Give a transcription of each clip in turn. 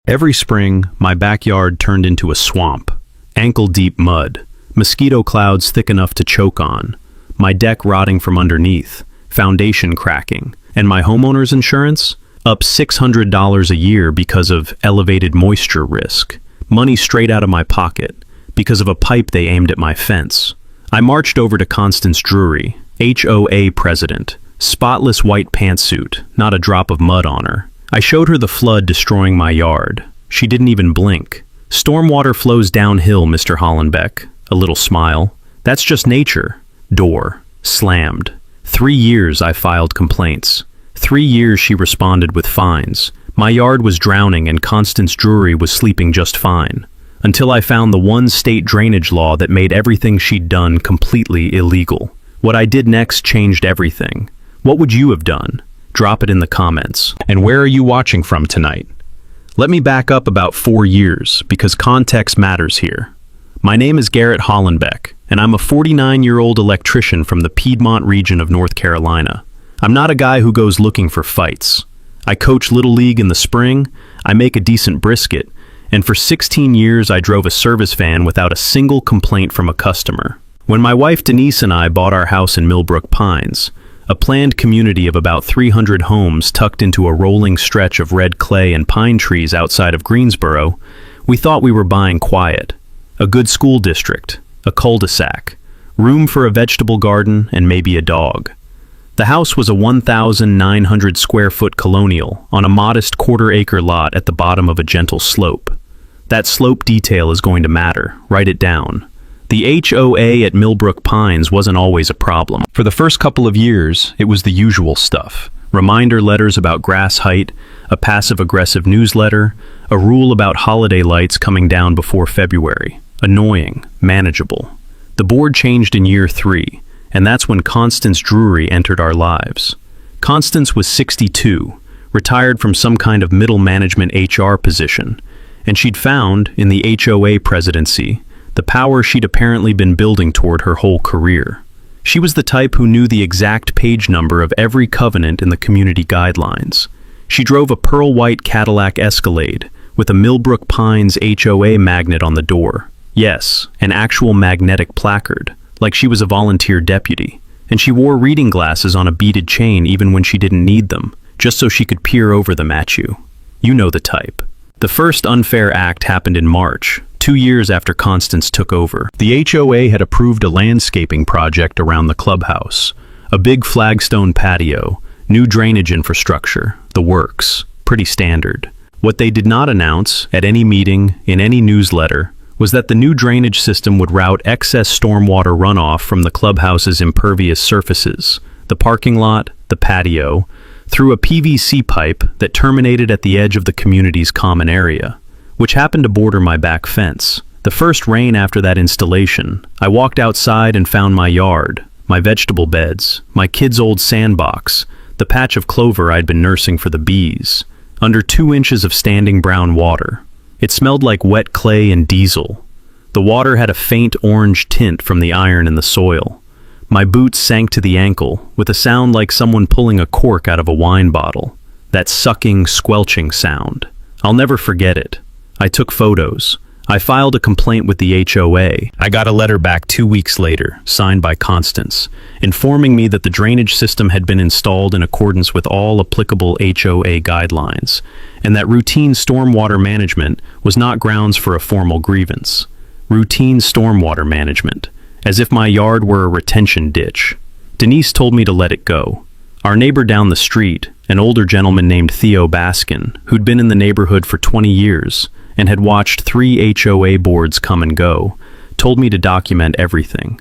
Every spring, my backyard turned into a swamp. Ankle-deep mud, mosquito clouds thick enough to choke on, my deck rotting from underneath, foundation cracking, and my homeowner's insurance up $600 a year because of elevated moisture risk. Money straight out of my pocket because of a pipe they aimed at my fence. I marched over to Constance Drury, HOA president, spotless white pantsuit, not a drop of mud on her. I showed her the flood destroying my yard. She didn't even blink. Stormwater flows downhill, Mr. Hollenbeck. A little smile. That's just nature. Door. Slammed. 3 years I filed complaints. 3 years she responded with fines. My yard was drowning and Constance Drury was sleeping just fine. Until I found the one state drainage law that made everything she'd done completely illegal. What I did next changed everything. What would you have done? Drop it in the comments. And where are you watching from tonight? Let me back up about 4 years, because context matters here. My name is Garrett Hollenbeck, and I'm a 49-year-old electrician from the Piedmont region of North Carolina. I'm not a guy who goes looking for fights. I coach Little League in the spring, I make a decent brisket, and for 16 years I drove a service van without a single complaint from a customer. When my wife Denise and I bought our house in Millbrook Pines, a planned community of about 300 homes tucked into a rolling stretch of red clay and pine trees outside of Greensboro, we thought we were buying quiet. A good school district, a cul-de-sac, room for a vegetable garden, and maybe a dog. The house was a 1,900 square foot colonial on a modest quarter-acre lot at the bottom of a gentle slope. That slope detail is going to matter. Write it down. The HOA at Millbrook Pines wasn't always a problem. For the first couple of years, it was the usual stuff. Reminder letters about grass height, a passive-aggressive newsletter, a rule about holiday lights coming down before February. Annoying, manageable. The board changed in year 3, and that's when Constance Drury entered our lives. Constance was 62, retired from some kind of middle management HR position, and she'd found, in the HOA presidency, the power she'd apparently been building toward her whole career. She was the type who knew the exact page number of every covenant in the community guidelines. She drove a pearl-white Cadillac Escalade with a Millbrook Pines HOA magnet on the door. Yes, an actual magnetic placard, like she was a volunteer deputy. And she wore reading glasses on a beaded chain even when she didn't need them, just so she could peer over them at you. You know the type. The first unfair act happened in March, 2 years after Constance took over. The HOA had approved a landscaping project around the clubhouse, a big flagstone patio, new drainage infrastructure, the works, pretty standard. What they did not announce, at any meeting, in any newsletter, was that the new drainage system would route excess stormwater runoff from the clubhouse's impervious surfaces, the parking lot, the patio, through a PVC pipe that terminated at the edge of the community's common area, which happened to border my back fence. The first rain after that installation, I walked outside and found my yard, my vegetable beds, my kids' old sandbox, the patch of clover I'd been nursing for the bees, under 2 inches of standing brown water. It smelled like wet clay and diesel. The water had a faint orange tint from the iron in the soil. My boots sank to the ankle, with a sound like someone pulling a cork out of a wine bottle. That sucking, squelching sound. I'll never forget it. I took photos. I filed a complaint with the HOA. I got a letter back 2 weeks later, signed by Constance, informing me that the drainage system had been installed in accordance with all applicable HOA guidelines, and that routine stormwater management was not grounds for a formal grievance. Routine stormwater management, as if my yard were a retention ditch. Denise told me to let it go. Our neighbor down the street, an older gentleman named Theo Baskin, who'd been in the neighborhood for 20 years, and had watched 3 HOA boards come and go, told me to document everything.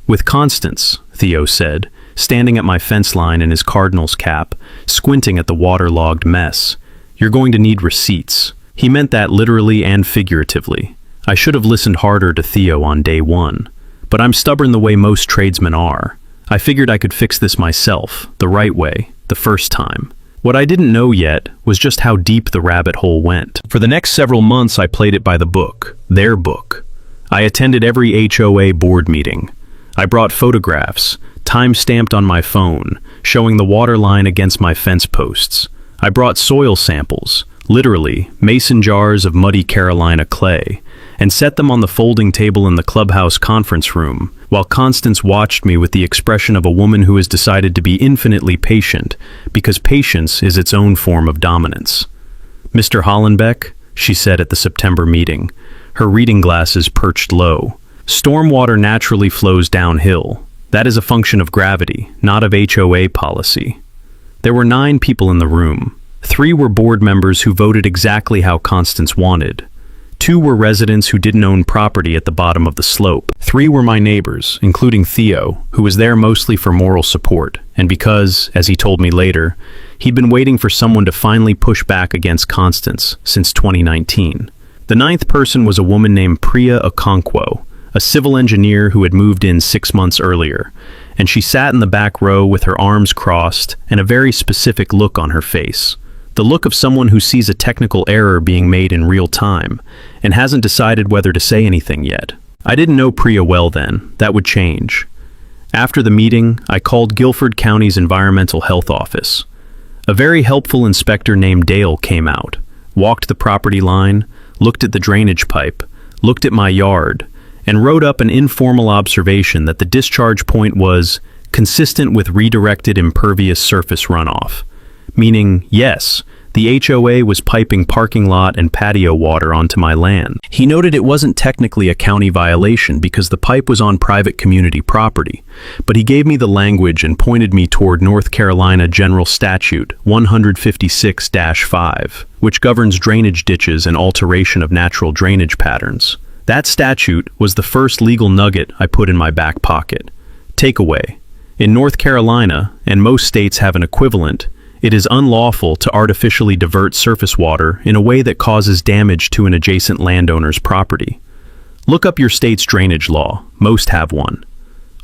With Constance, Theo said, standing at my fence line in his Cardinals cap, squinting at the waterlogged mess, "You're going to need receipts." He meant that literally and figuratively. I should have listened harder to Theo on day 1, but I'm stubborn the way most tradesmen are. I figured I could fix this myself, the right way, the first time. What I didn't know yet was just how deep the rabbit hole went. For the next several months I played it by the book, their book. I attended every HOA board meeting. I brought photographs, time-stamped on my phone, showing the water line against my fence posts. I brought soil samples, literally mason jars of muddy Carolina clay, and set them on the folding table in the Clubhouse conference room, while Constance watched me with the expression of a woman who has decided to be infinitely patient, because patience is its own form of dominance. "Mr. Hollenbeck," she said at the September meeting, her reading glasses perched low, "stormwater naturally flows downhill. That is a function of gravity, not of HOA policy." There were 9 people in the room. 3 were board members who voted exactly how Constance wanted. 2 were residents who didn't own property at the bottom of the slope. 3 were my neighbors, including Theo, who was there mostly for moral support, and because, as he told me later, he'd been waiting for someone to finally push back against Constance since 2019. The 9th person was a woman named Priya Okonkwo, a civil engineer who had moved in 6 months earlier, and she sat in the back row with her arms crossed and a very specific look on her face. The look of someone who sees a technical error being made in real time and hasn't decided whether to say anything yet. I didn't know Priya well then. That would change. After the meeting, I called Guilford County's Environmental Health Office. A very helpful inspector named Dale came out, walked the property line, looked at the drainage pipe, looked at my yard, and wrote up an informal observation that the discharge point was consistent with redirected impervious surface runoff. Meaning, yes, the HOA was piping parking lot and patio water onto my land. He noted it wasn't technically a county violation because the pipe was on private community property, but he gave me the language and pointed me toward North Carolina General Statute 156-5, which governs drainage ditches and alteration of natural drainage patterns. That statute was the first legal nugget I put in my back pocket. Takeaway: in North Carolina, and most states have an equivalent, it is unlawful to artificially divert surface water in a way that causes damage to an adjacent landowner's property. Look up your state's drainage law. Most have one.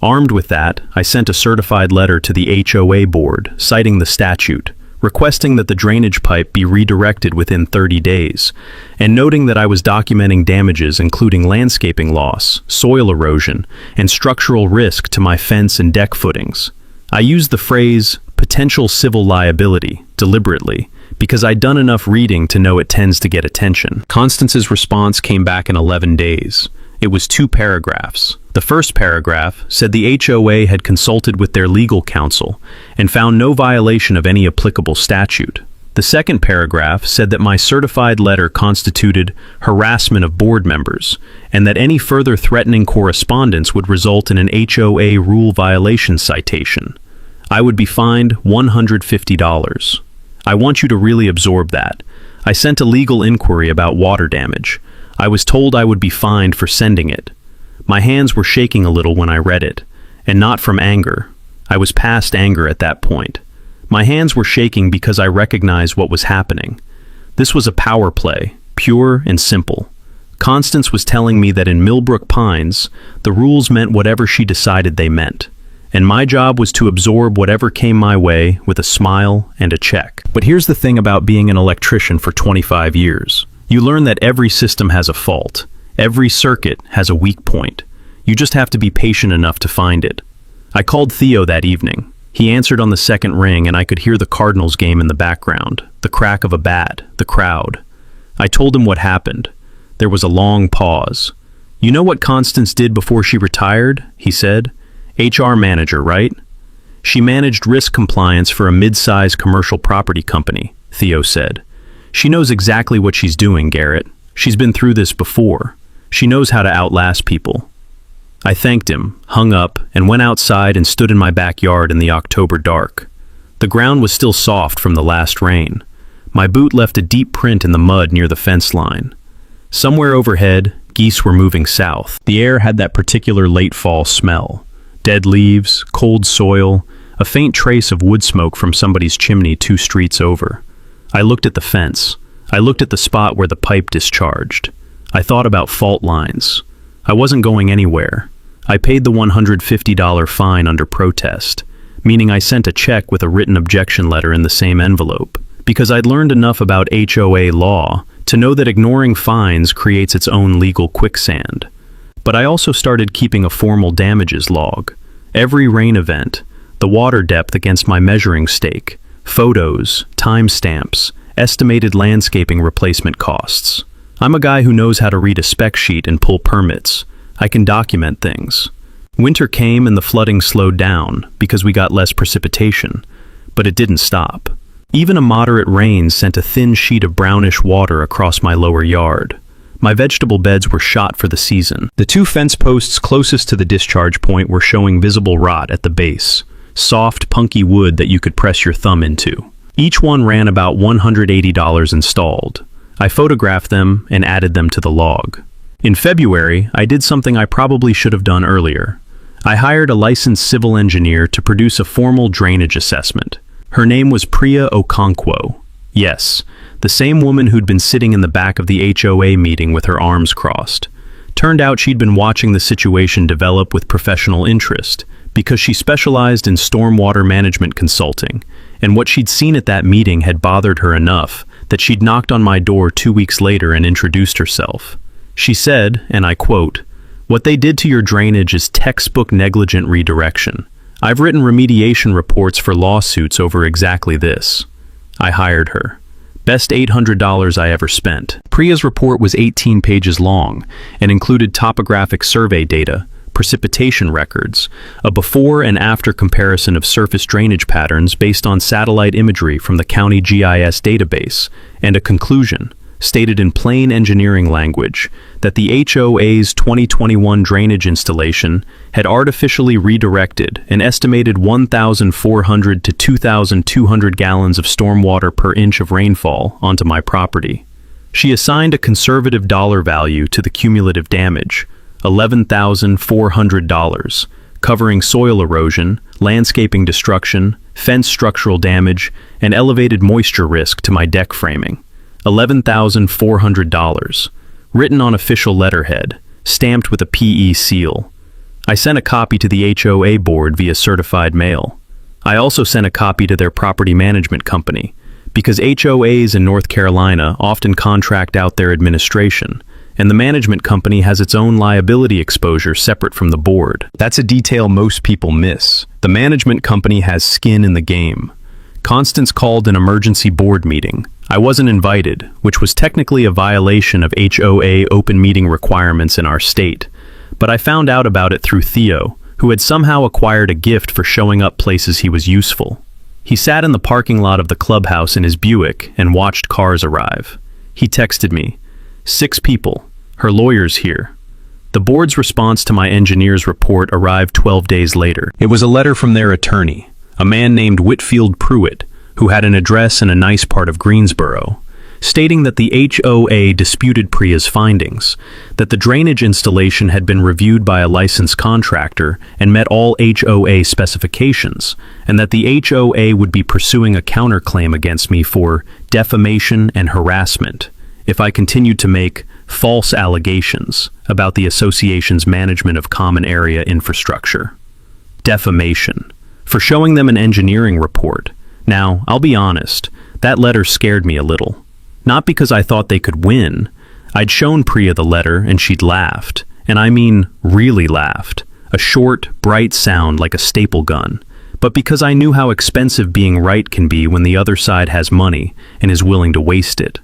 Armed with that, I sent a certified letter to the HOA board citing the statute, requesting that the drainage pipe be redirected within 30 days, and noting that I was documenting damages including landscaping loss, soil erosion, and structural risk to my fence and deck footings. I used the phrase potential civil liability deliberately because I'd done enough reading to know it tends to get attention. Constance's response came back in 11 days. It was 2 paragraphs. The first paragraph said the HOA had consulted with their legal counsel and found no violation of any applicable statute. The second paragraph said that my certified letter constituted harassment of board members and that any further threatening correspondence would result in an HOA rule violation citation. I would be fined $150. I want you to really absorb that. I sent a legal inquiry about water damage. I was told I would be fined for sending it. My hands were shaking a little when I read it, and not from anger. I was past anger at that point. My hands were shaking because I recognized what was happening. This was a power play, pure and simple. Constance was telling me that in Millbrook Pines, the rules meant whatever she decided they meant, and my job was to absorb whatever came my way with a smile and a check. But here's the thing about being an electrician for 25 years. You learn that every system has a fault. Every circuit has a weak point. You just have to be patient enough to find it. I called Theo that evening. He answered on the second ring, and I could hear the Cardinals game in the background, the crack of a bat, the crowd. I told him what happened. There was a long pause. "You know what Constance did before she retired?" he said. "HR manager, right?" "She managed risk compliance for a mid-size commercial property company," Theo said. "She knows exactly what she's doing, Garrett. She's been through this before. She knows how to outlast people." I thanked him, hung up, and went outside and stood in my backyard in the October dark. The ground was still soft from the last rain. My boot left a deep print in the mud near the fence line. Somewhere overhead, geese were moving south. The air had that particular late fall smell. Dead leaves, cold soil, a faint trace of wood smoke from somebody's chimney 2 streets over. I looked at the fence. I looked at the spot where the pipe discharged. I thought about fault lines. I wasn't going anywhere. I paid the $150 fine under protest, meaning I sent a check with a written objection letter in the same envelope, because I'd learned enough about HOA law to know that ignoring fines creates its own legal quicksand. But I also started keeping a formal damages log. Every rain event, the water depth against my measuring stake, photos, timestamps, estimated landscaping replacement costs. I'm a guy who knows how to read a spec sheet and pull permits. I can document things. Winter came and the flooding slowed down because we got less precipitation, but it didn't stop. Even a moderate rain sent a thin sheet of brownish water across my lower yard. My vegetable beds were shot for the season. The two fence posts closest to the discharge point were showing visible rot at the base, soft, punky wood that you could press your thumb into. Each one ran about $180 installed. I photographed them and added them to the log. In February, I did something I probably should have done earlier. I hired a licensed civil engineer to produce a formal drainage assessment. Her name was Priya Okonkwo. Yes, the same woman who'd been sitting in the back of the HOA meeting with her arms crossed. Turned out she'd been watching the situation develop with professional interest because she specialized in stormwater management consulting, and what she'd seen at that meeting had bothered her enough that she'd knocked on my door 2 weeks later and introduced herself. She said, and I quote, "What they did to your drainage is textbook negligent redirection. I've written remediation reports for lawsuits over exactly this." I hired her. Best $800 I ever spent. Priya's report was 18 pages long and included topographic survey data, precipitation records, a before and after comparison of surface drainage patterns based on satellite imagery from the county GIS database, and a conclusion, stated in plain engineering language, that the HOA's 2021 drainage installation had artificially redirected an estimated 1,400 to 2,200 gallons of stormwater per inch of rainfall onto my property. She assigned a conservative dollar value to the cumulative damage, $11,400, covering soil erosion, landscaping destruction, fence structural damage, and elevated moisture risk to my deck framing. $11,400, written on official letterhead, stamped with a PE seal. I sent a copy to the HOA board via certified mail. I also sent a copy to their property management company, because HOAs in North Carolina often contract out their administration, and the management company has its own liability exposure separate from the board. That's a detail most people miss. The management company has skin in the game. Constance called an emergency board meeting. I wasn't invited, which was technically a violation of HOA open meeting requirements in our state, but I found out about it through Theo, who had somehow acquired a gift for showing up places he was useful. He sat in the parking lot of the Clubhouse in his Buick and watched cars arrive. He texted me, 6 people, her lawyer's here. The board's response to my engineer's report arrived 12 days later. It was a letter from their attorney, a man named Whitfield Pruitt, who had an address in a nice part of Greensboro, stating that the HOA disputed Priya's findings, that the drainage installation had been reviewed by a licensed contractor and met all HOA specifications, and that the HOA would be pursuing a counterclaim against me for defamation and harassment if I continued to make false allegations about the association's management of common area infrastructure. Defamation. For showing them an engineering report. Now, I'll be honest, that letter scared me a little. Not because I thought they could win. I'd shown Priya the letter and she'd laughed, and I mean really laughed, a short, bright sound like a staple gun, but because I knew how expensive being right can be when the other side has money and is willing to waste it.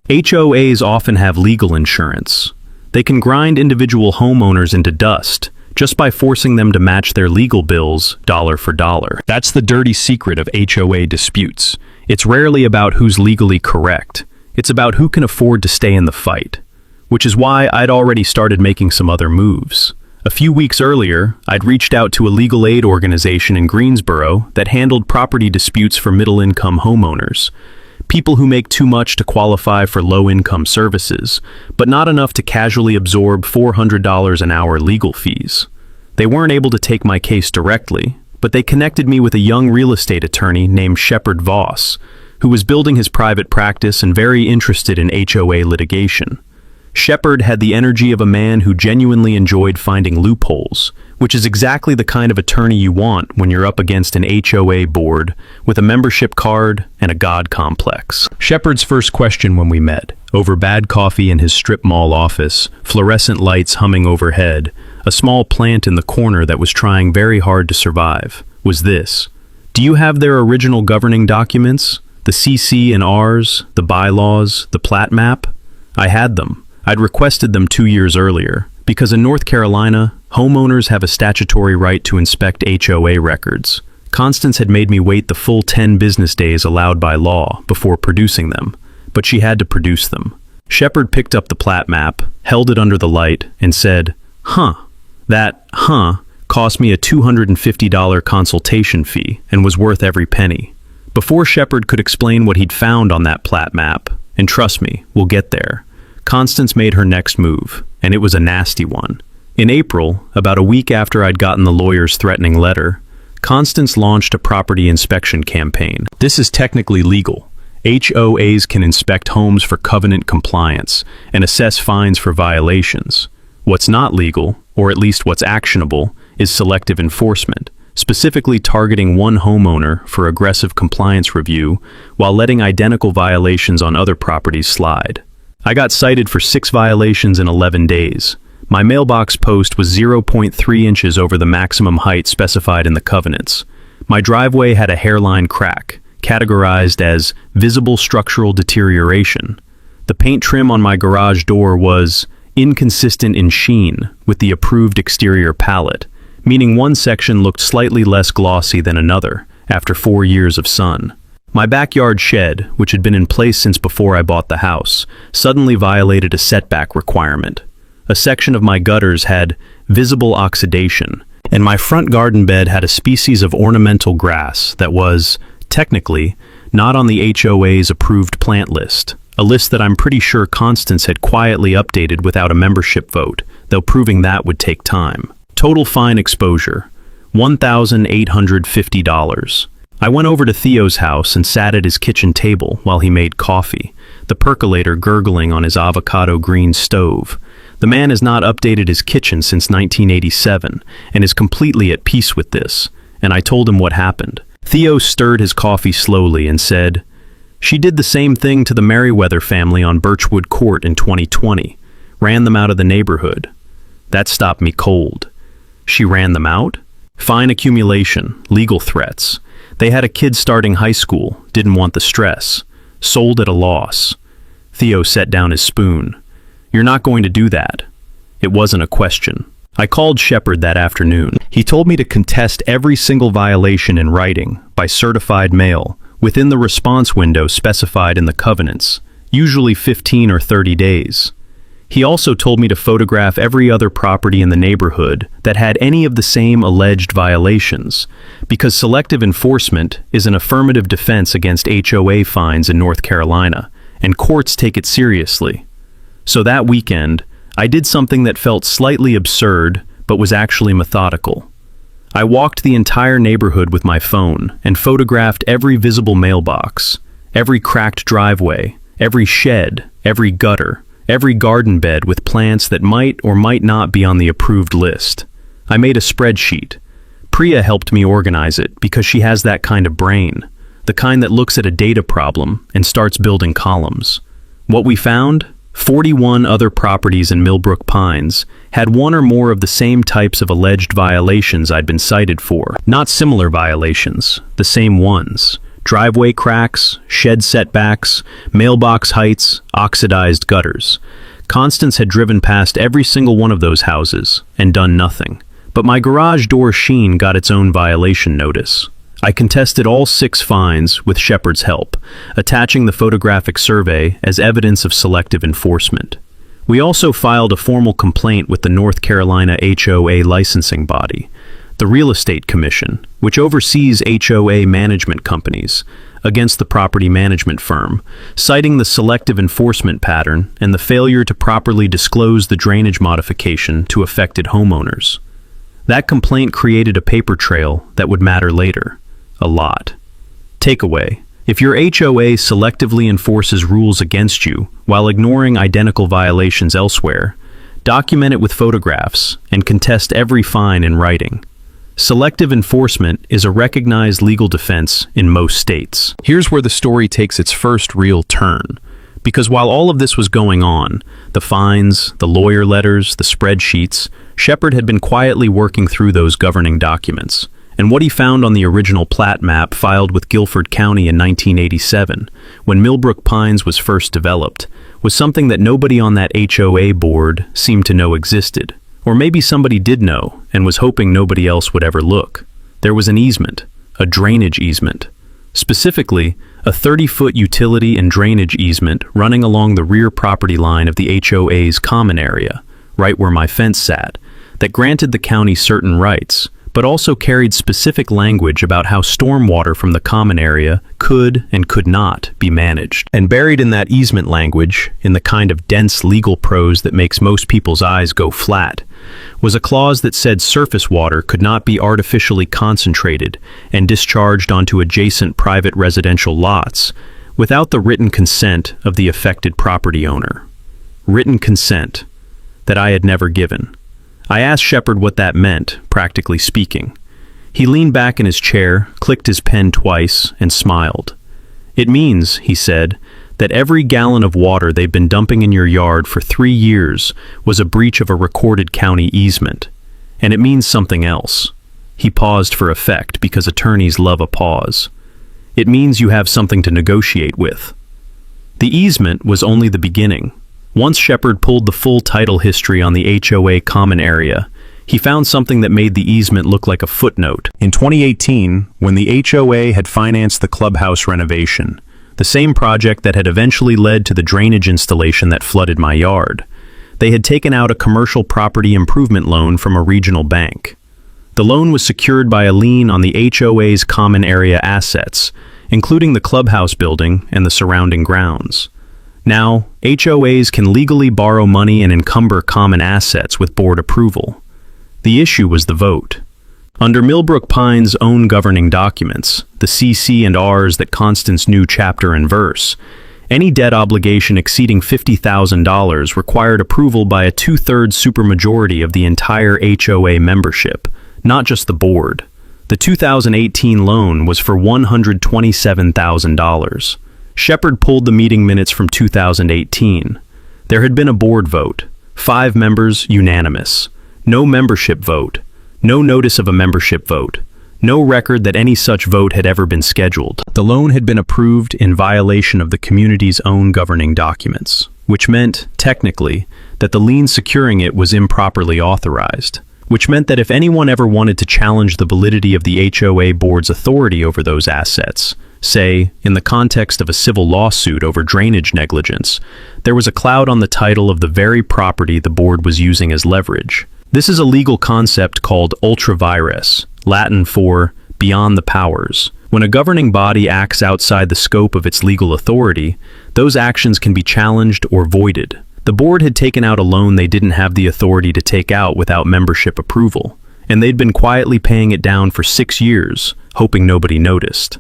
HOAs often have legal insurance. They can grind individual homeowners into dust, just by forcing them to match their legal bills dollar for dollar. That's the dirty secret of HOA disputes. It's rarely about who's legally correct. It's about who can afford to stay in the fight. Which is why I'd already started making some other moves. A few weeks earlier, I'd reached out to a legal aid organization in Greensboro that handled property disputes for middle-income homeowners. People who make too much to qualify for low-income services, but not enough to casually absorb $400 an hour legal fees. They weren't able to take my case directly, but they connected me with a young real estate attorney named Shepard Voss, who was building his private practice and very interested in HOA litigation. Shepard had the energy of a man who genuinely enjoyed finding loopholes, which is exactly the kind of attorney you want when you're up against an HOA board with a membership card and a God complex. Shepard's first question when we met, over bad coffee in his strip mall office, fluorescent lights humming overhead, a small plant in the corner that was trying very hard to survive, was this: "Do you have their original governing documents? The CC and Rs, the bylaws, the plat map? I had them. I'd requested them 2 years earlier, because in North Carolina, homeowners have a statutory right to inspect HOA records. Constance had made me wait the full 10 business days allowed by law before producing them, but she had to produce them. Shepard picked up the plat map, held it under the light, and said, "Huh." That cost me a $250 consultation fee and was worth every penny. Before Shepard could explain what he'd found on that plat map, and trust me, we'll get there, Constance made her next move, and it was a nasty one. In April, about a week after I'd gotten the lawyer's threatening letter, Constance launched a property inspection campaign. This is technically legal. HOAs can inspect homes for covenant compliance and assess fines for violations. What's not legal, or at least what's actionable, is selective enforcement, specifically targeting one homeowner for aggressive compliance review while letting identical violations on other properties slide. I got cited for 6 violations in 11 days. My mailbox post was 0.3 inches over the maximum height specified in the covenants. My driveway had a hairline crack, categorized as visible structural deterioration. The paint trim on my garage door was inconsistent in sheen with the approved exterior palette, meaning one section looked slightly less glossy than another after 4 years of sun. My backyard shed, which had been in place since before I bought the house, suddenly violated a setback requirement. A section of my gutters had visible oxidation, and my front garden bed had a species of ornamental grass that was, technically, not on the HOA's approved plant list, a list that I'm pretty sure Constance had quietly updated without a membership vote, though proving that would take time. Total fine exposure, $1,850. I went over to Theo's house and sat at his kitchen table while he made coffee, the percolator gurgling on his avocado green stove. The man has not updated his kitchen since 1987 and is completely at peace with this, and I told him what happened. Theo stirred his coffee slowly and said, "She did the same thing to the Merriweather family on Birchwood Court in 2020, ran them out of the neighborhood. That stopped me cold." She ran them out? Fine accumulation, legal threats. They had a kid starting high school, didn't want the stress. Sold at a loss. Theo set down his spoon. "You're not going to do that." It wasn't a question. I called Shepard that afternoon. He told me to contest every single violation in writing, by certified mail, within the response window specified in the covenants, usually 15 or 30 days. He also told me to photograph every other property in the neighborhood that had any of the same alleged violations, because selective enforcement is an affirmative defense against HOA fines in North Carolina, and courts take it seriously. So that weekend, I did something that felt slightly absurd, but was actually methodical. I walked the entire neighborhood with my phone and photographed every visible mailbox, every cracked driveway, every shed, every gutter, every garden bed with plants that might or might not be on the approved list. I made a spreadsheet. Priya helped me organize it because she has that kind of brain, the kind that looks at a data problem and starts building columns. What we found? 41 other properties in Millbrook Pines had one or more of the same types of alleged violations I'd been cited for. Not similar violations, the same ones. Driveway cracks, shed setbacks, mailbox heights, oxidized gutters. Constance had driven past every single one of those houses and done nothing. But my garage door sheen got its own violation notice. I contested all 6 fines with Shepard's help, attaching the photographic survey as evidence of selective enforcement. We also filed a formal complaint with the North Carolina HOA licensing body, the Real Estate Commission, which oversees HOA management companies, against the property management firm, citing the selective enforcement pattern and the failure to properly disclose the drainage modification to affected homeowners. That complaint created a paper trail that would matter later. A lot. Takeaway: if your HOA selectively enforces rules against you while ignoring identical violations elsewhere, document it with photographs and contest every fine in writing. Selective enforcement is a recognized legal defense in most states. Here's where the story takes its first real turn. Because while all of this was going on, the fines, the lawyer letters, the spreadsheets, Shepard had been quietly working through those governing documents. and what he found on the original plat map filed with Guilford County in 1987, when Millbrook Pines was first developed, was something that nobody on that HOA board seemed to know existed. Or maybe somebody did know and was hoping nobody else would ever look. There was an easement, a drainage easement. Specifically, a 30-foot utility and drainage easement running along the rear property line of the HOA's common area, right where my fence sat, that granted the county certain rights, but also carried specific language about how stormwater from the common area could and could not be managed. And buried in that easement language, in the kind of dense legal prose that makes most people's eyes go flat, was a clause that said surface water could not be artificially concentrated and discharged onto adjacent private residential lots without the written consent of the affected property owner. Written consent that I had never given. I asked Shepard what that meant, practically speaking. He leaned back in his chair, clicked his pen twice, and smiled. "It means," he said, "that every gallon of water they've been dumping in your yard for 3 years was a breach of a recorded county easement. And it means something else." He paused for effect because attorneys love a pause. "It means you have something to negotiate with." The easement was only the beginning. Once Shepard pulled the full title history on the HOA common area, he found something that made the easement look like a footnote. In 2018, when the HOA had financed the clubhouse renovation, the same project that had eventually led to the drainage installation that flooded my yard, they had taken out a commercial property improvement loan from a regional bank. The loan was secured by a lien on the HOA's common area assets, including the clubhouse building and the surrounding grounds. Now, HOAs can legally borrow money and encumber common assets with board approval. The issue was the vote. Under Millbrook Pines' own governing documents, the CC and Rs that Constance knew chapter and verse, any debt obligation exceeding $50,000 required approval by a 2/3 supermajority of the entire HOA membership, not just the board. The 2018 loan was for $127,000. Shepard pulled the meeting minutes from 2018. There had been a board vote, 5 members unanimous, no membership vote, no notice of a membership vote, no record that any such vote had ever been scheduled. The loan had been approved in violation of the community's own governing documents, which meant, technically, that the lien securing it was improperly authorized, which meant that if anyone ever wanted to challenge the validity of the HOA board's authority over those assets, say, in the context of a civil lawsuit over drainage negligence, there was a cloud on the title of the very property the board was using as leverage. This is a legal concept called ultra vires, Latin for beyond the powers. When a governing body acts outside the scope of its legal authority, those actions can be challenged or voided. The board had taken out a loan they didn't have the authority to take out without membership approval, and they'd been quietly paying it down for 6 years, hoping nobody noticed.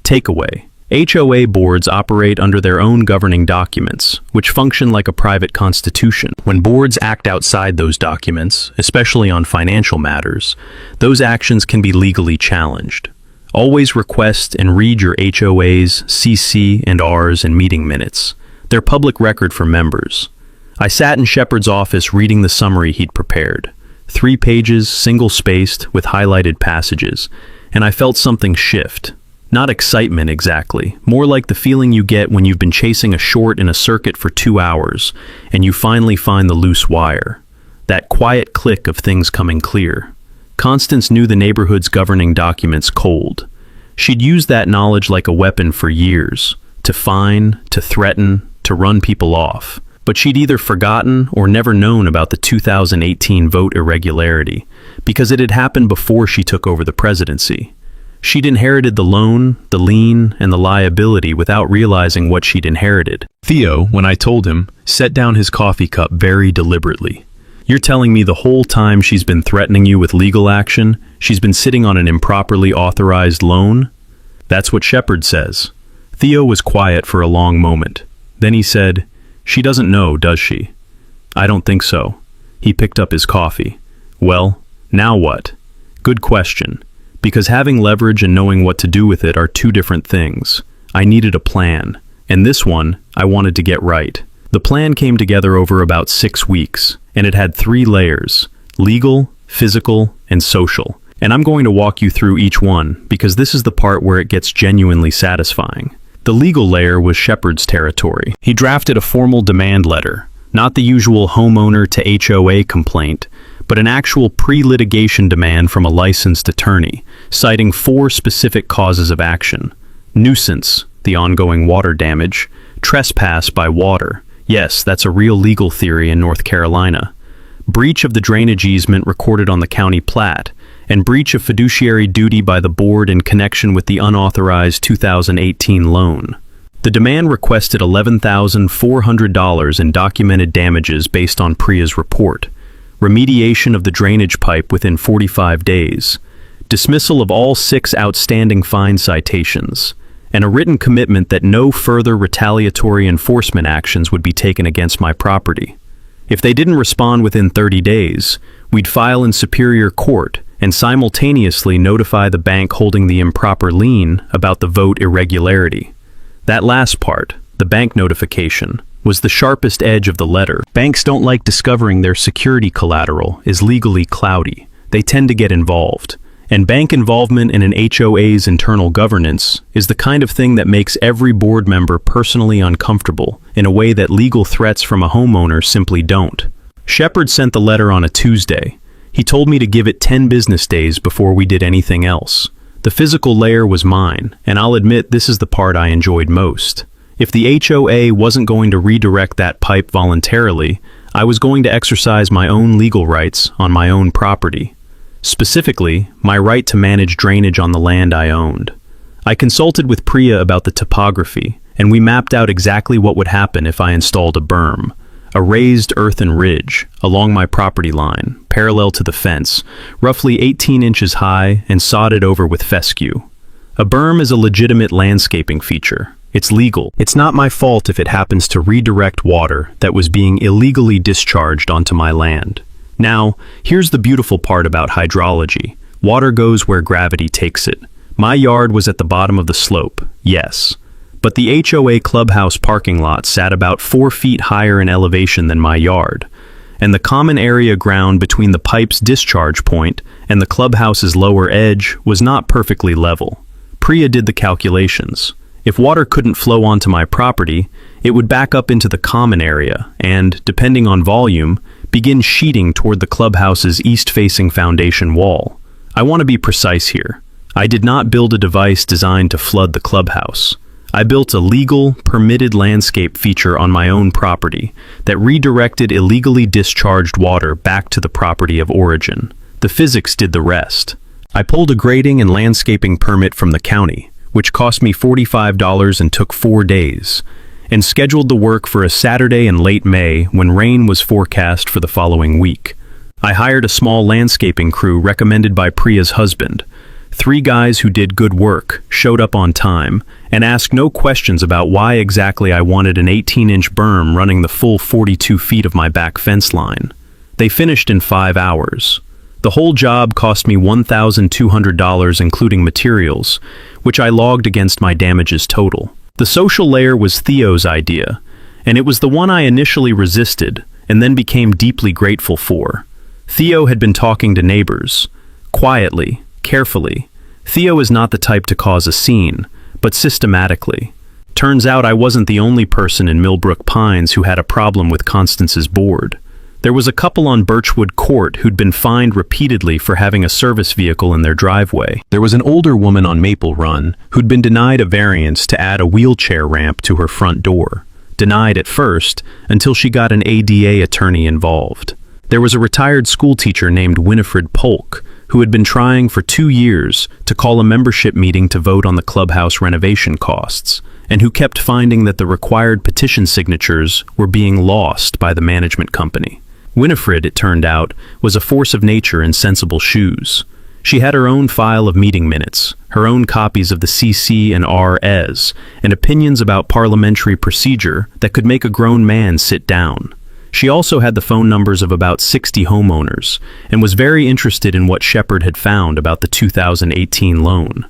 Takeaway. HOA boards operate under their own governing documents, which function like a private constitution. When boards act outside those documents, especially on financial matters, those actions can be legally challenged. Always request and read your HOA's CC and Rs and meeting minutes. They're public record for members. I sat in Shepard's office reading the summary he'd prepared. 3 pages, single-spaced, with highlighted passages, and I felt something shift. Not excitement exactly, more like the feeling you get when you've been chasing a short in a circuit for 2 hours and you finally find the loose wire. That quiet click of things coming clear. Constance knew the neighborhood's governing documents cold. She'd used that knowledge like a weapon for years, to fine, to threaten, to run people off. But she'd either forgotten or never known about the 2018 vote irregularity, because it had happened before she took over the presidency. She'd inherited the loan, the lien, and the liability without realizing what she'd inherited. Theo, when I told him, set down his coffee cup very deliberately. "You're telling me the whole time she's been threatening you with legal action, she's been sitting on an improperly authorized loan?" "That's what Shepard says." Theo was quiet for a long moment. Then he said, "She doesn't know, does she?" "I don't think so." He picked up his coffee. "Well, now what?" "Good question. Because having leverage and knowing what to do with it are 2 different things. I needed a plan, and this one I wanted to get right. The plan came together over about 6 weeks, and it had 3 layers: legal, physical, and social. And I'm going to walk you through each one, because this is the part where it gets genuinely satisfying. The legal layer was Shepard's territory. He drafted a formal demand letter, not the usual homeowner to HOA complaint, but an actual pre-litigation demand from a licensed attorney, citing 4 specific causes of action: nuisance, the ongoing water damage; trespass by water, yes, that's a real legal theory in North Carolina; breach of the drainage easement recorded on the county plat; and breach of fiduciary duty by the board in connection with the unauthorized 2018 loan. The demand requested $11,400 in documented damages based on PREA's report, remediation of the drainage pipe within 45 days, dismissal of all 6 outstanding fine citations, and a written commitment that no further retaliatory enforcement actions would be taken against my property. If they didn't respond within 30 days, we'd file in Superior Court and simultaneously notify the bank holding the improper lien about the vote irregularity. That last part, the bank notification, was the sharpest edge of the letter. Banks don't like discovering their security collateral is legally cloudy. They tend to get involved. And bank involvement in an HOA's internal governance is the kind of thing that makes every board member personally uncomfortable in a way that legal threats from a homeowner simply don't. Shepard sent the letter on a Tuesday. He told me to give it 10 business days before we did anything else. The physical layer was mine, and I'll admit this is the part I enjoyed most. If the HOA wasn't going to redirect that pipe voluntarily, I was going to exercise my own legal rights on my own property. Specifically, my right to manage drainage on the land I owned. I consulted with PREA about the topography, and we mapped out exactly what would happen if I installed a berm, a raised earthen ridge, along my property line, parallel to the fence, roughly 18 inches high and sodded over with fescue. A berm is a legitimate landscaping feature. It's legal. It's not my fault if it happens to redirect water that was being illegally discharged onto my land. Now, here's the beautiful part about hydrology. Water goes where gravity takes it. My yard was at the bottom of the slope, yes. But the HOA clubhouse parking lot sat about 4 feet higher in elevation than my yard, and the common area ground between the pipe's discharge point and the clubhouse's lower edge was not perfectly level. PREA did the calculations. If water couldn't flow onto my property, it would back up into the common area and, depending on volume, begin sheeting toward the clubhouse's east-facing foundation wall. I want to be precise here. I did not build a device designed to flood the clubhouse. I built a legal, permitted landscape feature on my own property that redirected illegally discharged water back to the property of origin. The physics did the rest. I pulled a grading and landscaping permit from the county, which cost me $45 and took 4 days, and scheduled the work for a Saturday in late May when rain was forecast for the following week. I hired a small landscaping crew recommended by PREA's husband. 3 guys who did good work, showed up on time, and asked no questions about why exactly I wanted an 18-inch berm running the full 42 feet of my back fence line. They finished in 5 hours. The whole job cost me $1,200 including materials, which I logged against my damages total. The social layer was Theo's idea, and it was the one I initially resisted and then became deeply grateful for. Theo had been talking to neighbors, quietly, carefully. Theo is not the type to cause a scene, but systematically. Turns out I wasn't the only person in Millbrook Pines who had a problem with Constance's board. There was a couple on Birchwood Court who'd been fined repeatedly for having a service vehicle in their driveway. There was an older woman on Maple Run who'd been denied a variance to add a wheelchair ramp to her front door. Denied at first, until she got an ADA attorney involved. There was a retired schoolteacher named Winifred Polk, who had been trying for 2 years to call a membership meeting to vote on the clubhouse renovation costs, and who kept finding that the required petition signatures were being lost by the management company. Winifred, it turned out, was a force of nature in sensible shoes. She had her own file of meeting minutes, her own copies of the CC and RS, and opinions about parliamentary procedure that could make a grown man sit down. She also had the phone numbers of about 60 homeowners, and was very interested in what Shepard had found about the 2018 loan.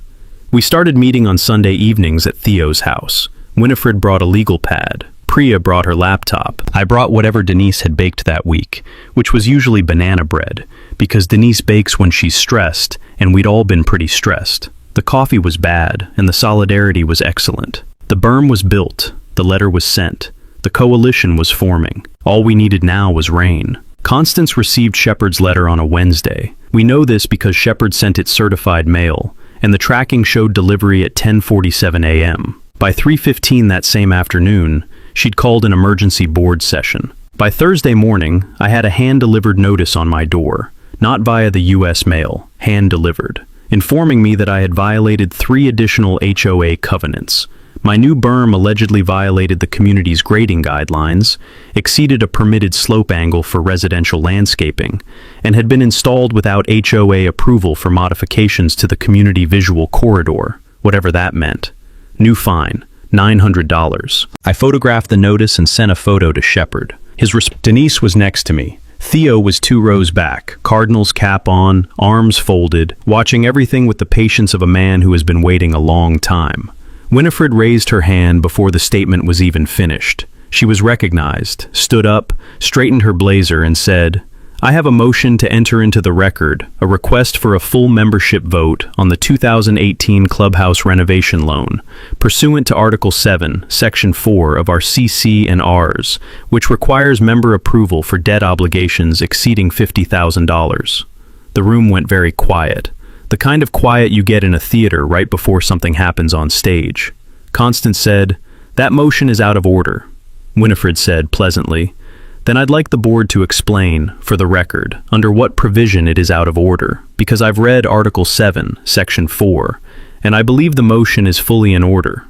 We started meeting on Sunday evenings at Theo's house. Winifred brought a legal pad. Priya brought her laptop. I brought whatever Denise had baked that week, which was usually banana bread, because Denise bakes when she's stressed, and we'd all been pretty stressed. The coffee was bad, and the solidarity was excellent. The berm was built, the letter was sent, the coalition was forming. All we needed now was rain. Constance received Shepard's letter on a Wednesday. We know this because Shepard sent it certified mail, and the tracking showed delivery at 10:47 a.m. By 3:15 that same afternoon, she'd called an emergency board session. By Thursday morning, I had a hand-delivered notice on my door, not via the U.S. mail, hand-delivered, informing me that I had violated 3 additional HOA covenants. My new berm allegedly violated the community's grading guidelines, exceeded a permitted slope angle for residential landscaping, and had been installed without HOA approval for modifications to the community visual corridor, whatever that meant. New fine, $900. I photographed the notice and sent a photo to Shepard. Denise was next to me. Theo was 2 rows back, Cardinals cap on, arms folded, watching everything with the patience of a man who has been waiting a long time. Winifred raised her hand before the statement was even finished. She was recognized, stood up, straightened her blazer, and said, "I have a motion to enter into the record a request for a full membership vote on the 2018 Clubhouse renovation loan, pursuant to Article 7, Section 4 of our CC&Rs, which requires member approval for debt obligations exceeding $50,000. The room went very quiet, the kind of quiet you get in a theater right before something happens on stage. Constance said, "That motion is out of order." Winifred said pleasantly, "Then I'd like the board to explain, for the record, under what provision it is out of order, because I've read Article 7, Section 4, and I believe the motion is fully in order."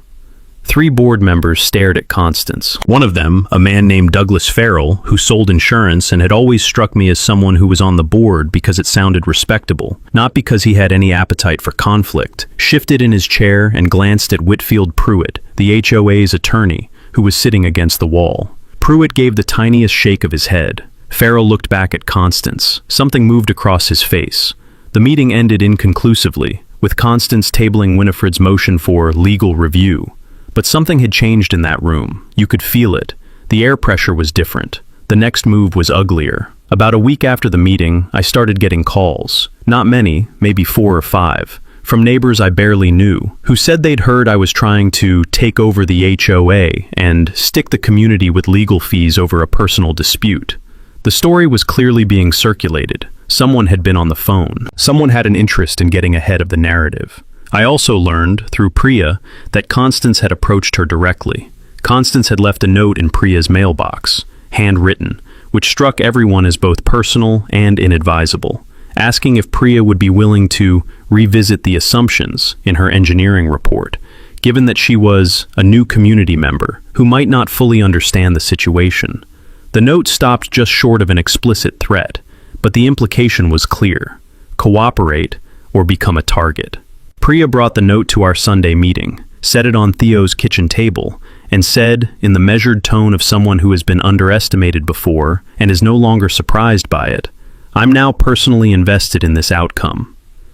3 board members stared at Constance. One of them, a man named Douglas Farrell, who sold insurance and had always struck me as someone who was on the board because it sounded respectable, not because he had any appetite for conflict, shifted in his chair and glanced at Whitfield Pruitt, the HOA's attorney, who was sitting against the wall. Pruitt gave the tiniest shake of his head. Farrell looked back at Constance. Something moved across his face. The meeting ended inconclusively, with Constance tabling Winifred's motion for legal review. But something had changed in that room. You could feel it. The air pressure was different. The next move was uglier. About a week after the meeting, I started getting calls. Not many, maybe 4 or 5. From neighbors I barely knew, who said they'd heard I was trying to take over the HOA and stick the community with legal fees over a personal dispute. The story was clearly being circulated. Someone had been on the phone. Someone had an interest in getting ahead of the narrative. I also learned, through Priya, that Constance had approached her directly. Constance had left a note in Priya's mailbox, handwritten, which struck everyone as both personal and inadvisable, asking if Priya would be willing to revisit the assumptions in her engineering report, given that she was a new community member who might not fully understand the situation. The note stopped just short of an explicit threat, but the implication was clear: cooperate or become a target. Priya brought the note to our Sunday meeting, set it on Theo's kitchen table, and said, in the measured tone of someone who has been underestimated before and is no longer surprised by it, "I'm now personally invested in this outcome."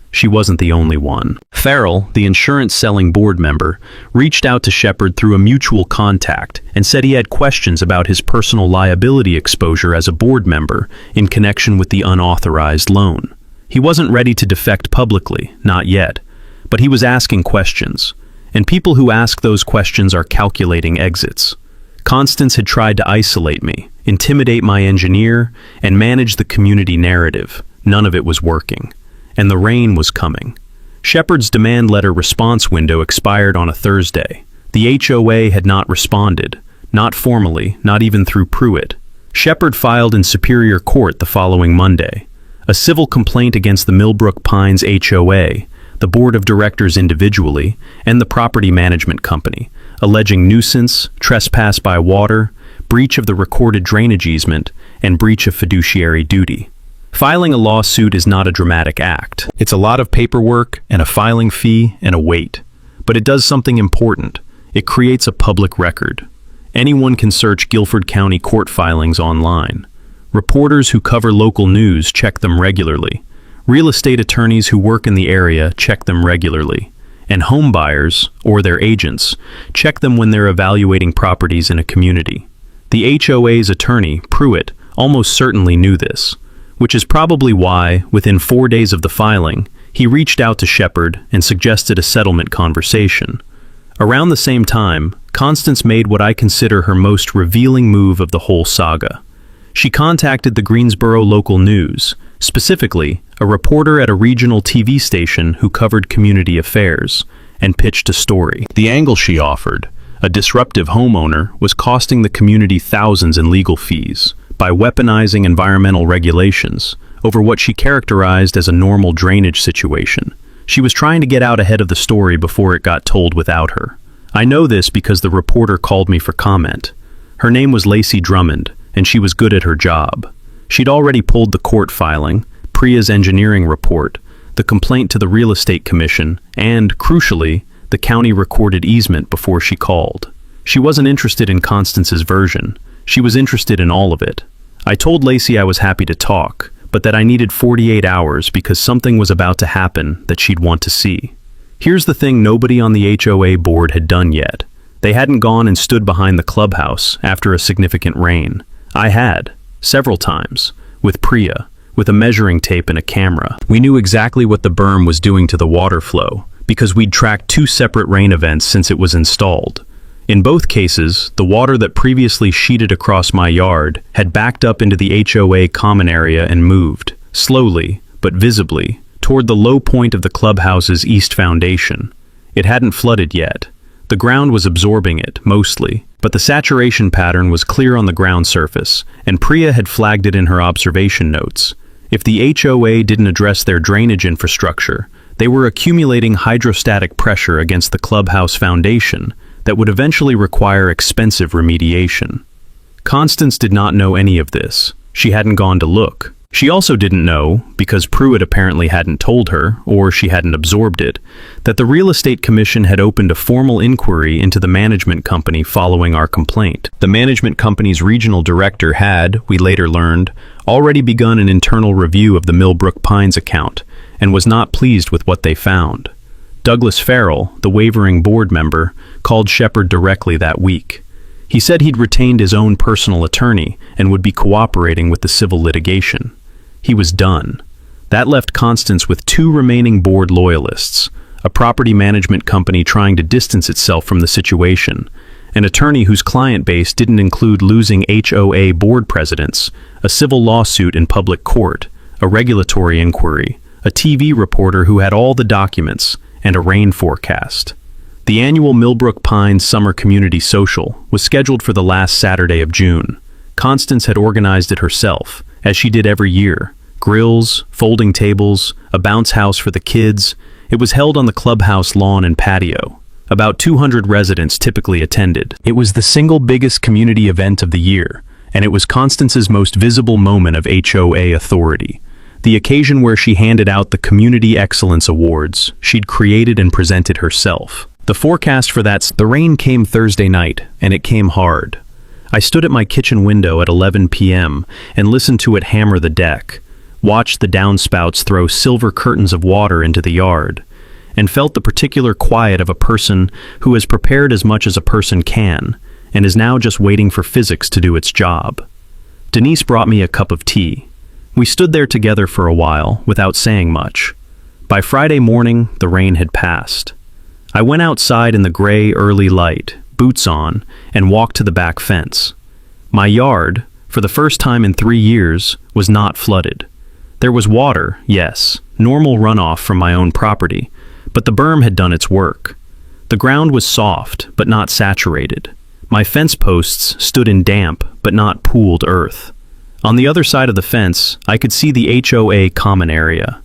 She wasn't the only one. Farrell, the insurance-selling board member, reached out to Shepard through a mutual contact and said he had questions about his personal liability exposure as a board member in connection with the unauthorized loan. He wasn't ready to defect publicly, not yet, but he was asking questions, and people who ask those questions are calculating exits. Constance had tried to isolate me, intimidate my engineer, and manage the community narrative. None of it was working. And the rain was coming. Shepard's demand letter response window expired on a Thursday. The HOA had not responded, not formally, not even through Pruitt. Shepard filed in Superior Court the following Monday. A civil complaint against the Millbrook Pines HOA, the board of directors individually, and the property management company, alleging nuisance, trespass by water, breach of the recorded drainage easement, and breach of fiduciary duty. Filing a lawsuit is not a dramatic act. It's a lot of paperwork and a filing fee and a wait. But it does something important. It creates a public record. Anyone can search Guilford County court filings online. Reporters who cover local news check them regularly. Real estate attorneys who work in the area check them regularly. And home buyers, or their agents, check them when they're evaluating properties in a community. The HOA's attorney, Pruitt, almost certainly knew this, which is probably why, within 4 days of the filing, he reached out to Shepard and suggested a settlement conversation. Around the same time, Constance made what I consider her most revealing move of the whole saga. She contacted the Greensboro local news, specifically a reporter at a regional TV station who covered community affairs, and pitched a story. The angle she offered, a disruptive homeowner, was costing the community thousands in legal fees by weaponizing environmental regulations over what she characterized as a normal drainage situation. She was trying to get out ahead of the story before it got told without her. I know this because the reporter called me for comment. Her name was Lacey Drummond, and she was good at her job. She'd already pulled the court filing, Priya's engineering report, the complaint to the Real Estate Commission, and, crucially, the county recorded easement before she called. She wasn't interested in Constance's version. She was interested in all of it. I told Lacey I was happy to talk, but that I needed 48 hours because something was about to happen that she'd want to see. Here's the thing nobody on the HOA board had done yet. They hadn't gone and stood behind the clubhouse after a significant rain. I had, several times, with Priya, with a measuring tape and a camera. We knew exactly what the berm was doing to the water flow, because we'd tracked 2 separate rain events since it was installed. In both cases, the water that previously sheeted across my yard had backed up into the HOA common area and moved, slowly, but visibly, toward the low point of the clubhouse's east foundation. It hadn't flooded yet. The ground was absorbing it, mostly, but the saturation pattern was clear on the ground surface, and Priya had flagged it in her observation notes. If the HOA didn't address their drainage infrastructure, they were accumulating hydrostatic pressure against the clubhouse foundation that would eventually require expensive remediation. Constance did not know any of this. She hadn't gone to look. She also didn't know, because Pruitt apparently hadn't told her, or she hadn't absorbed it, that the Real Estate Commission had opened a formal inquiry into the management company following our complaint. The management company's regional director had, we later learned, already begun an internal review of the Millbrook Pines account, and was not pleased with what they found. Douglas Farrell, the wavering board member, called Shepard directly that week. He said he'd retained his own personal attorney and would be cooperating with the civil litigation. He was done. That left Constance with 2 remaining board loyalists, a property management company trying to distance itself from the situation, an attorney whose client base didn't include losing HOA board presidents, a civil lawsuit in public court, a regulatory inquiry, a TV reporter who had all the documents, and a rain forecast. The annual Millbrook Pines Summer Community Social was scheduled for the last Saturday of June. Constance had organized it herself, as she did every year. Grills, folding tables, a bounce house for the kids. It was held on the clubhouse lawn and patio. About 200 residents typically attended. It was the single biggest community event of the year, and it was Constance's most visible moment of HOA authority. The occasion where she handed out the Community Excellence Awards she'd created and presented herself. The forecast for the rain came Thursday night, and it came hard. I stood at my kitchen window at 11 p.m. and listened to it hammer the deck, watched the downspouts throw silver curtains of water into the yard, and felt the particular quiet of a person who has prepared as much as a person can, and is now just waiting for physics to do its job. Denise brought me a cup of tea. We stood there together for a while, without saying much. By Friday morning, the rain had passed. I went outside in the gray early light, boots on, and walked to the back fence. My yard, for the first time in 3 years, was not flooded. There was water, yes, normal runoff from my own property, but the berm had done its work. The ground was soft, but not saturated. My fence posts stood in damp, but not pooled earth. On the other side of the fence, I could see the HOA common area.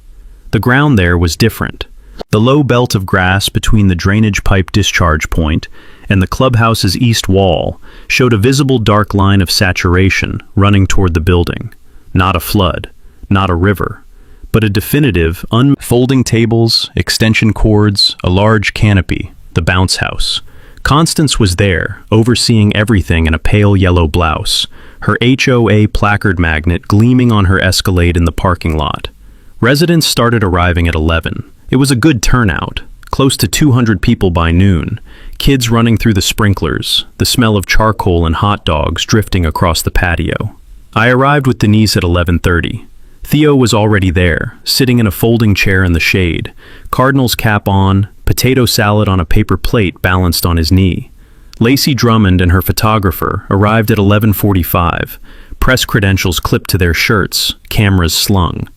The ground there was different. The low belt of grass between the drainage pipe discharge point and the clubhouse's east wall showed a visible dark line of saturation running toward the building. Not a flood, not a river, but a definitive unfolding tables, extension cords, a large canopy, the bounce house. Constance was there, overseeing everything in a pale yellow blouse, her HOA placard magnet gleaming on her Escalade in the parking lot. Residents started arriving at 11. It was a good turnout, close to 200 people by noon, Kids running through the sprinklers, the smell of charcoal and hot dogs drifting across the patio. I arrived with Denise at 11:30. Theo was already there, sitting in a folding chair in the shade, Cardinals cap on, potato salad on a paper plate balanced on his knee. Lacey Drummond and her photographer arrived at 11:45, press credentials clipped to their shirts, cameras slung.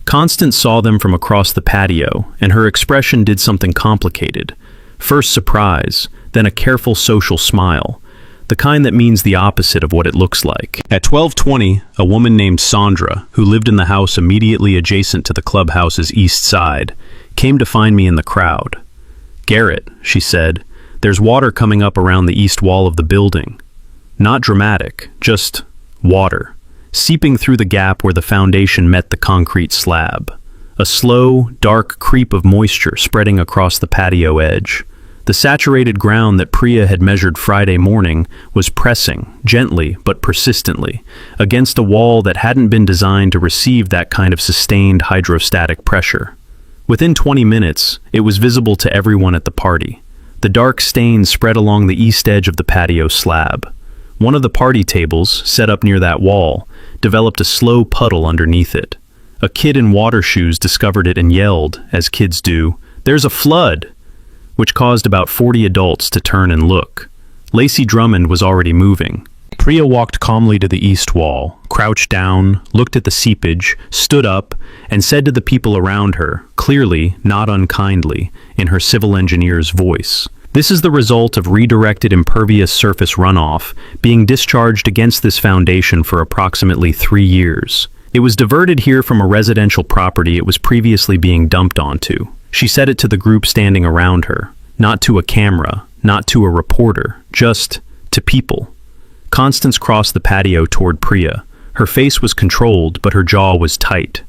Constance saw them from across the patio, and her expression did something complicated. First surprise, then a careful social smile, the kind that means the opposite of what it looks like. At 12:20, a woman named Sandra, who lived in the house immediately adjacent to the clubhouse's east side, came to find me in the crowd. "Garrett," she said, "there's water coming up around the east wall of the building. Not dramatic, just water, seeping through the gap where the foundation met the concrete slab. A slow, dark creep of moisture spreading across the patio edge. The saturated ground that Priya had measured Friday morning was pressing, gently but persistently, against a wall that hadn't been designed to receive that kind of sustained hydrostatic pressure. Within 20 minutes, it was visible to everyone at the party. The dark stains spread along the east edge of the patio slab. One of the party tables, set up near that wall, developed a slow puddle underneath it. A kid in water shoes discovered it and yelled, as kids do, "There's a flood!" which caused about 40 adults to turn and look. Lacey Drummond was already moving. Priya walked calmly to the east wall, crouched down, looked at the seepage, stood up, and said to the people around her, clearly, not unkindly, in her civil engineer's voice, "This is the result of redirected impervious surface runoff being discharged against this foundation for approximately 3 years. It was diverted here from a residential property it was previously being dumped onto." She said it to the group standing around her, not to a camera, not to a reporter, just to people. Constance crossed the patio toward Priya. Her face was controlled, but her jaw was tight.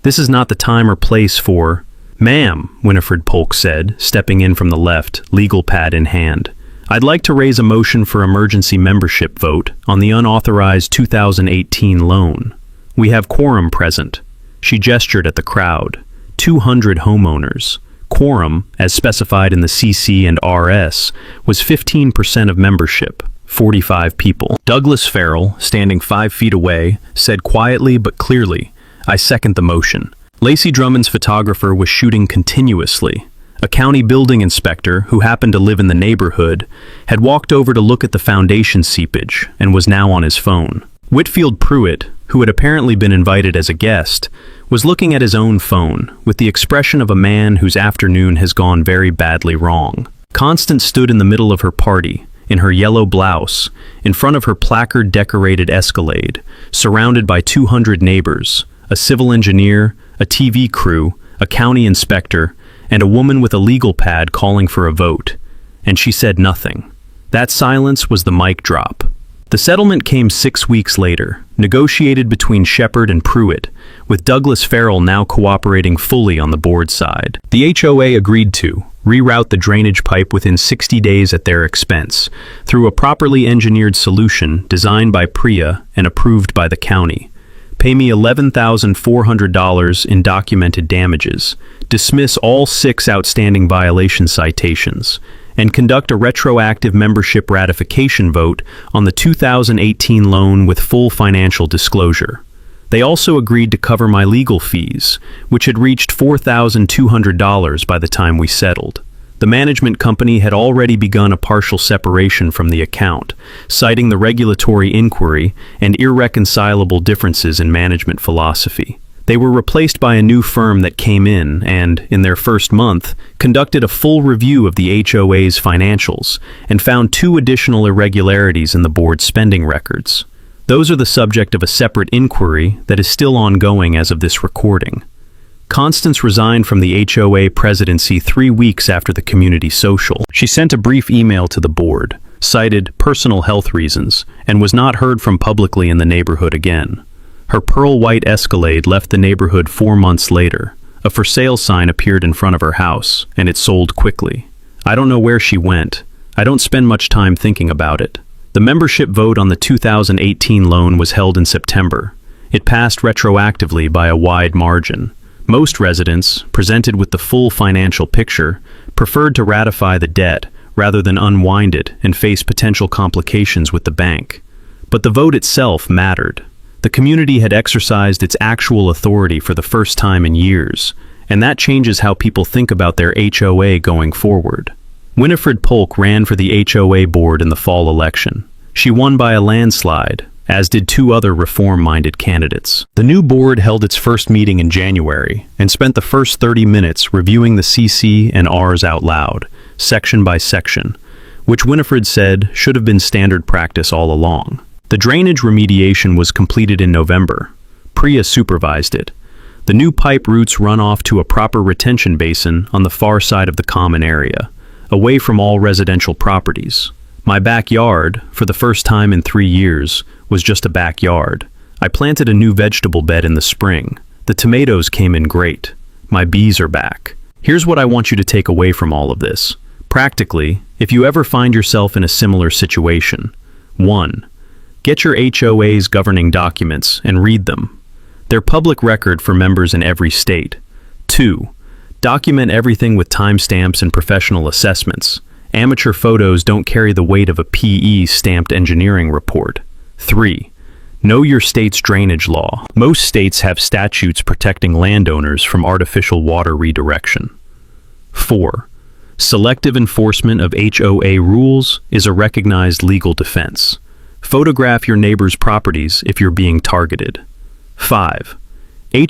"This is not the time or place for—" "Ma'am," Winifred Polk said, stepping in from the left, legal pad in hand. "I'd like to raise a motion for emergency membership vote on the unauthorized 2018 loan. We have quorum present." She gestured at the crowd. 200 homeowners. Quorum, as specified in the CC and RS, was 15% of membership, 45 people. Douglas Farrell, standing 5 feet away, said quietly but clearly, "I second the motion." Lacey Drummond's photographer was shooting continuously. A county building inspector, who happened to live in the neighborhood, had walked over to look at the foundation seepage and was now on his phone. Whitfield Pruitt, who had apparently been invited as a guest, was looking at his own phone with the expression of a man whose afternoon has gone very badly wrong. Constance stood in the middle of her party, in her yellow blouse, in front of her placard-decorated Escalade, surrounded by 200 neighbors, a civil engineer, a TV crew, a county inspector, and a woman with a legal pad calling for a vote. And she said nothing. That silence was the mic drop. The settlement came 6 weeks later, negotiated between Shepard and Pruitt, with Douglas Farrell now cooperating fully on the board side. The HOA agreed to reroute the drainage pipe within 60 days at their expense, through a properly engineered solution designed by Priya and approved by the county. Pay me $11,400 in documented damages, dismiss all 6 outstanding violation citations, and conduct a retroactive membership ratification vote on the 2018 loan with full financial disclosure. They also agreed to cover my legal fees, which had reached $4,200 by the time we settled. The management company had already begun a partial separation from the account, citing the regulatory inquiry and irreconcilable differences in management philosophy. They were replaced by a new firm that came in and, in their first month, conducted a full review of the HOA's financials and found 2 additional irregularities in the board's spending records. Those are the subject of a separate inquiry that is still ongoing as of this recording. Constance resigned from the HOA presidency 3 weeks after the community social. She sent a brief email to the board, cited personal health reasons, and was not heard from publicly in the neighborhood again. Her pearl-white Escalade left the neighborhood 4 months later. A for sale sign appeared in front of her house, and it sold quickly. I don't know where she went. I don't spend much time thinking about it. The membership vote on the 2018 loan was held in September. It passed retroactively by a wide margin. Most residents, presented with the full financial picture, preferred to ratify the debt rather than unwind it and face potential complications with the bank. But the vote itself mattered. The community had exercised its actual authority for the first time in years, and that changes how people think about their HOA going forward. Winifred Polk ran for the HOA board in the fall election. She won by a landslide, as did two other reform-minded candidates. The new board held its first meeting in January and spent the first 30 minutes reviewing the CC and Rs out loud, section by section, which Winifred said should have been standard practice all along. The drainage remediation was completed in November. Priya supervised it. The new pipe routes run off to a proper retention basin on the far side of the common area, away from all residential properties. My backyard, for the first time in 3 years, was just a backyard. I planted a new vegetable bed in the spring. The tomatoes came in great. My bees are back. Here's what I want you to take away from all of this. Practically, if you ever find yourself in a similar situation, 1. Get your HOA's governing documents and read them. They're public record for members in every state. 2. Document everything with timestamps and professional assessments. Amateur photos don't carry the weight of a PE-stamped engineering report. 3. Know your state's drainage law. Most states have statutes protecting landowners from artificial water redirection. 4. Selective enforcement of HOA rules is a recognized legal defense. Photograph your neighbor's properties if you're being targeted. 5.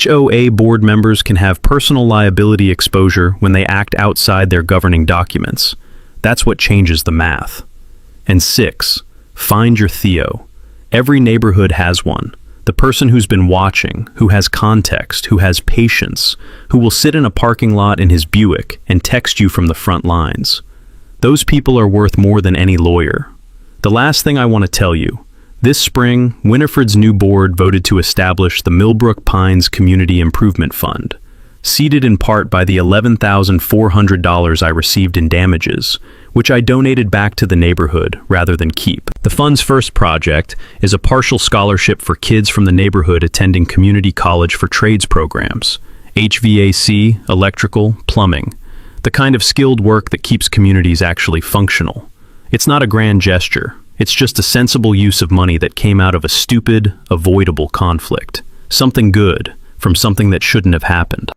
HOA board members can have personal liability exposure when they act outside their governing documents. That's what changes the math. And 6. Find your Theo. Every neighborhood has one. The person who's been watching, who has context, who has patience, who will sit in a parking lot in his Buick and text you from the front lines. Those people are worth more than any lawyer. The last thing I want to tell you, this spring, Winifred's new board voted to establish the Millbrook Pines Community Improvement Fund, seeded in part by the $11,400 I received in damages, which I donated back to the neighborhood rather than keep. The fund's first project is a partial scholarship for kids from the neighborhood attending community college for trades programs, HVAC, electrical, plumbing, the kind of skilled work that keeps communities actually functional. It's not a grand gesture. It's just a sensible use of money that came out of a stupid, avoidable conflict. Something good from something that shouldn't have happened.